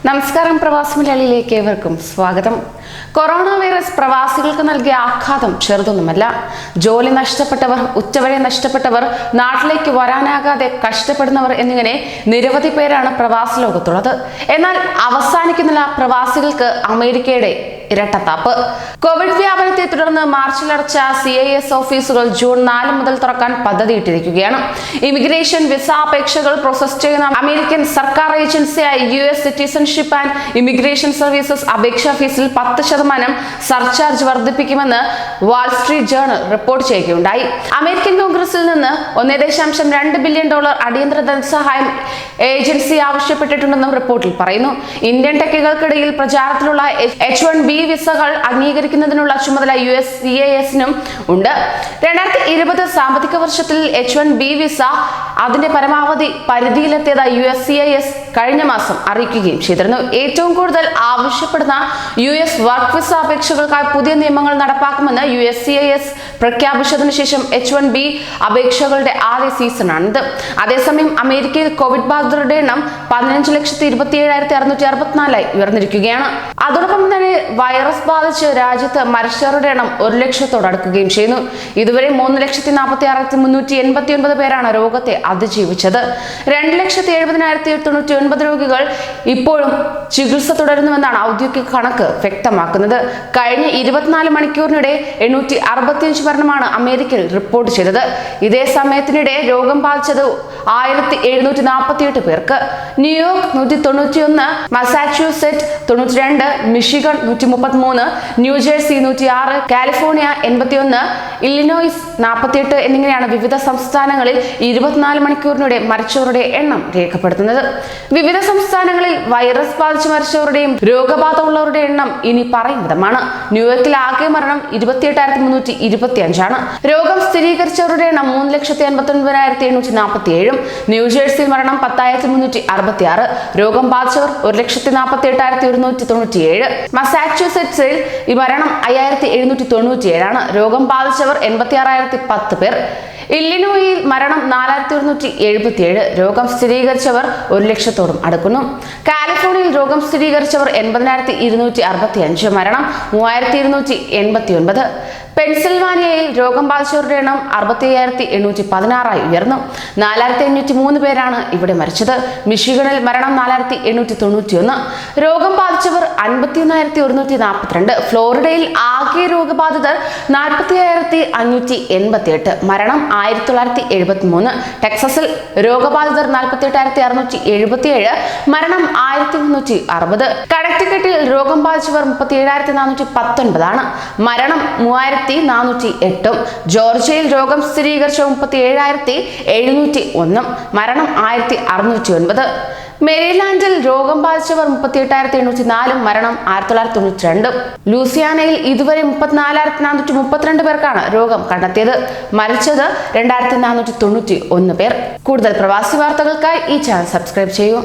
നമസ്കാരം, പ്രവാസി മലയാളിയിലേക്ക് ഏവർക്കും സ്വാഗതം. കൊറോണ വൈറസ് പ്രവാസികൾക്ക് നൽകിയ ആഘാതം ചെറുതൊന്നുമല്ല. ജോലി നഷ്ടപ്പെട്ടവർ, ഉച്ചവരെ നഷ്ടപ്പെട്ടവർ, നാട്ടിലേക്ക് വരാനാകാതെ കഷ്ടപ്പെടുന്നവർ എന്നിങ്ങനെ നിരവധി പേരാണ് പ്രവാസ ലോകത്തുള്ളത്. എന്നാൽ അവസാനിക്കുന്നില്ല പ്രവാസികൾക്ക് അമേരിക്കയുടെ ഇരട്ടത്താപ്പ്. കോവിഡ് വ്യാപനത്തെ തുടർന്ന് മാർച്ചിൽ അടച്ച CIS ഓഫീസുകൾ ജൂൺ 4 മുതൽ തുറക്കാൻ പദ്ധതിയിട്ടിരിക്കുകയാണ്. ഇമിഗ്രേഷൻ വിസ അപേക്ഷകൾ പ്രോസസ് ചെയ്യുന്ന അമേരിക്കൻ സർക്കാർ ഏജൻസിയായ US citizenship and immigration services അപേക്ഷാ ഫീസിൽ 10% സർചാർജ് വർദ്ധിപ്പിക്കുമെന്ന് വാൾസ്ട്രീറ്റ് ജേർണൽ റിപ്പോർട്ട് ചെയ്യുകയുണ്ടായി. അമേരിക്കൻ കോൺഗ്രസിൽ നിന്ന് $1.2 ബില്യൺ അടിയന്തര ധനസഹായം ഏജൻസി ആവശ്യപ്പെട്ടിട്ടുണ്ടെന്നും റിപ്പോർട്ടിൽ പറയുന്നു. ഇന്ത്യൻ ടെക്കുകൾക്കിടയിൽ പ്രചാരത്തിലുള്ള H-1B വിസകൾ അംഗീകരിക്കുന്നതിനുള്ള ചുമതല USCIS-നും ഉണ്ട്. 2020 സാമ്പത്തിക വർഷത്തിൽ H-1B വിസ അതിന്റെ പരമാവധി പരിധിയിലെത്തിയതായി USCIS കഴിഞ്ഞ മാസം അറിയിക്കുകയും ചെയ്തിരുന്നു. ഏറ്റവും കൂടുതൽ ആവശ്യപ്പെടുന്ന US വർക്ക് വിസ അപേക്ഷകൾക്കായി പുതിയ നിയമങ്ങൾ നടപ്പാക്കുമെന്ന് USCIS പ്രഖ്യാപിച്ചതിനു ശേഷം H-1B അപേക്ഷകളുടെ ആദ്യ സീസണാണിത്. അതേസമയം അമേരിക്കയിൽ കോവിഡ് ബാധിതരുടെ എണ്ണം 15,27,664 ഉയർന്നിരിക്കുകയാണ്. അതോടൊപ്പം തന്നെ വൈറസ് ബാധിച്ച് രാജ്യത്ത് മരിച്ചവരുടെ എണ്ണം 1,00,000 അടുക്കുകയും ചെയ്യുന്നു. ഇതുവരെ 3,46,389 പേരാണ് രോഗത്തെ അതിജീവിച്ചത്. 2,70,099 രോഗികൾ ഇപ്പോഴും ചികിത്സ തുടരുന്നുവെന്നാണ് ഔദ്യോഗിക കണക്ക് വ്യക്തമാക്കുന്നത്. കഴിഞ്ഞ 24 മണിക്കൂറിനിടെ 865 മരണമാണ് അമേരിക്കയിൽ റിപ്പോർട്ട് ചെയ്തത്. ഇതേ സമയത്തിനിടെ രോഗം ബാധിച്ചത് 1,748 പേർക്ക്. New York 191, Massachusetts 92, Michigan 133, New Jersey 106, California 81, Illinois 48 എന്നിങ്ങനെയാണ് വിവിധ സംസ്ഥാനങ്ങളിൽ 24 മണിക്കൂറിനിടെ മരിച്ചവരുടെ എണ്ണം രേഖപ്പെടുത്തുന്നത്. വിവിധ സംസ്ഥാനങ്ങളിൽ വൈറസ് ബാധിച്ച് മരിച്ചവരുടെയും രോഗബാധ ഉള്ളവരുടെ എണ്ണം ഇനി പറയും വിധമാണ്. ന്യൂയോർക്കിൽ ആകെ മരണം 28,325 രോഗം സ്ഥിരീകരിച്ചവരുടെ എണ്ണം 3,59,847. ന്യൂജേഴ്സിയിൽ മരണം 10,366. രോഗം ബാധിച്ചവർ 1,48,197. മസാച്യൂസെറ്റ്സിൽ ഈ മരണം 5,797. രോഗം ബാധിച്ചവർ 86,010 പേർ. ഇല്ലിനോയിൽ മരണം 4,177. രോഗം സ്ഥിരീകരിച്ചവർ 1,00,000 അടുക്കുന്നു. കാലിഫോർണിയയിൽ രോഗം സ്ഥിരീകരിച്ചവർ 80,265. മരണം 3,289. പെൻസിൽവാനിയയിൽ രോഗം ബാധിച്ചവരുടെ എണ്ണം 65,816 ഉയർന്നു. 4,503 പേരാണ് ഇവിടെ മരിച്ചത്. മിഷിഗണിൽ മരണം 4,891. രോഗം ബാധിച്ചവർ 51,142. ഫ്ലോറിഡയിൽ ആകെ രോഗബാധിതർ 40,588. മരണം 1,973. ടെക്സസിൽ രോഗബാധിതർ 48,677. മരണം 1,360. കണക്ടിക്കറ്റിൽ രോഗം ബാധിച്ചവർ 37,419. മരണം 3,408. ജോർജിയയിൽ രോഗം സ്ഥിരീകരിച്ച 37,701. മരണം 1,609. മേരിലാൻഡിൽ രോഗം ബാധിച്ചവർ 38,804. മരണം 1,992. ലൂസിയാനയിൽ ഇതുവരെ 34,432 പേർക്കാണ് രോഗം കണ്ടെത്തിയത്. മരിച്ചത് 2,491 പേർ. കൂടുതൽ പ്രവാസി വാർത്തകൾക്കായി ഈ ചാനൽ സബ്സ്ക്രൈബ് ചെയ്യൂ.